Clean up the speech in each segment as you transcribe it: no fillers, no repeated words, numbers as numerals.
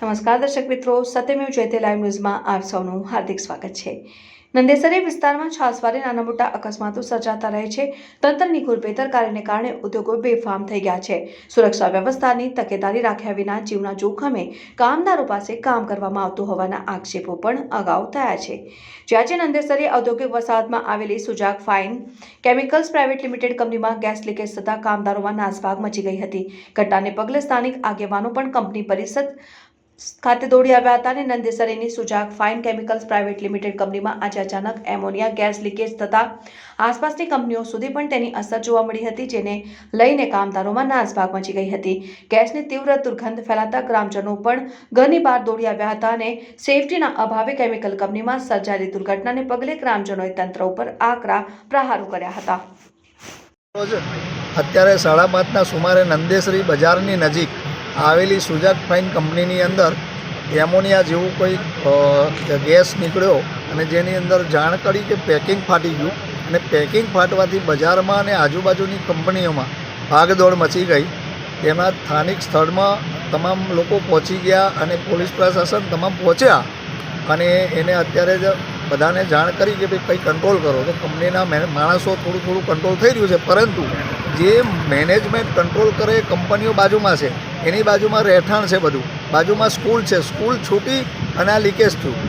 નમસ્કાર દર્શક મિત્રો, સત્યમેવ જયતે લાઈવ ન્યૂઝમાં આપ સૌનું હાર્દિક સ્વાગત છે। નંદેસરી વિસ્તારમાં છાસવારે નાના મોટા અકસ્માતો સર્જાતા રહે છે। તંત્રની બેદરકારીને કારણે ઉદ્યોગો બેફામ થઈ ગયા છે। સુરક્ષા વ્યવસ્થાની તકેદારી રાખ્યા વિના જીવના જોખમે કામદારો પાસે કામ કરવામાં આવતું હોવાના આક્ષેપો પણ અગાઉ થયા છે। આજે નંદેસરી ઔદ્યોગિક વસાહતમાં આવેલી સુજાક ફાઇન કેમિકલ્સ પ્રાઇવેટ લિમિટેડ કંપનીમાં ગેસ લીકેજ થતાં કામદારોમાં નાસભાગ મચી ગઈ હતી। ઘટનાને પગલે સ્થાનિક આગેવાનો પણ કંપની પરિષદ ખાતે દોડી આવ્યા હતા અને નંદેસરીની સુજાક ફાઇન કેમિકલ્સ પ્રાઇવેટ લિમિટેડ કંપનીમાં આજે અચાનક એમોનિયા ગેસ લીકેજ થતા આસપાસની કંપનીઓ સુધી પણ તેની અસર જોવા મળી હતી, જેને લઈને કામદારોમાં નાસભાગ મચી ગઈ હતી। ગેસની તીવ્ર દુર્ગંધ ફેલાતા ગ્રામજનો પણ ઘરની બહાર દોડી આવ્યા હતા અને સેફટીના અભાવે કેમિકલ કંપનીમાં સર્જાયેલી દુર્ઘટનાને પગલે ગ્રામજનોએ તંત્ર ઉપર આકરા પ્રહારો કર્યા હતા। અત્યારે 5:30ના સુમારે નંદેસરી બજારની નજીક આવેલી સુજાક ફાઇન કંપનીની અંદર એમોનિયા જેવું કોઈ ગેસ નીકળ્યો અને જેની અંદર જાણ કરી કે પેકિંગ ફાટી ગયું અને પેકિંગ ફાટવાથી બજારમાં અને આજુબાજુની કંપનીઓમાં ભાગદોડ મચી ગઈ। તેમાં સ્થાનિક સ્થળમાં તમામ લોકો પહોંચી ગયા અને પોલીસ પ્રશાસન તમામ પહોંચ્યા અને એને અત્યારે જ બધાને જાણ કરી કે ભાઈ કંઈ કંટ્રોલ કરો। તો કંપનીના માણસો થોડું કંટ્રોલ થઈ રહ્યું છે, પરંતુ જે મેનેજમેન્ટ કંટ્રોલ કરે કંપનીઓ બાજુમાં છે, એની બાજુમાં રહેઠાણ છે, બધું બાજુમાં સ્કૂલ છે, સ્કૂલ છૂટી અને આ લીકેજ થયું,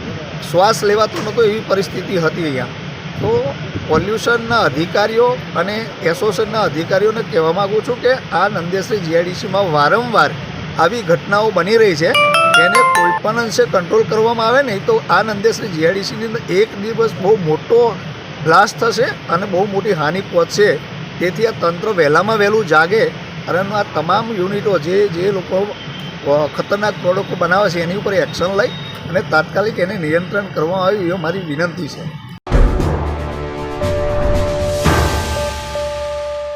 શ્વાસ લેવાતો નહોતો એવી પરિસ્થિતિ હતી અહીંયા। તો પોલ્યુશનના અધિકારીઓ અને એસોસિએશનના અધિકારીઓને કહેવા માગું છું કે આ નંદેસરી જીઆઈડીસીમાં વારંવાર આવી ઘટનાઓ બની રહી છે, એને કોઈપણ અંશે કંટ્રોલ કરવામાં આવે નહીં તો આ નંદેસરી જીઆઈડીસીની અંદર એક દિવસ બહુ મોટો બ્લાસ્ટ થશે અને બહુ મોટી હાનિ પહોંચશે। તેથી આ તંત્ર વહેલામાં વહેલું જાગે અને આ તમામ યુનિટો જે લોકો ખતરનાક પ્રોડક્ટો બનાવે છે એની ઉપર એક્શન લઈ અને તાત્કાલિક એને નિયંત્રણ કરવામાં આવે એવી મારી વિનંતી છે।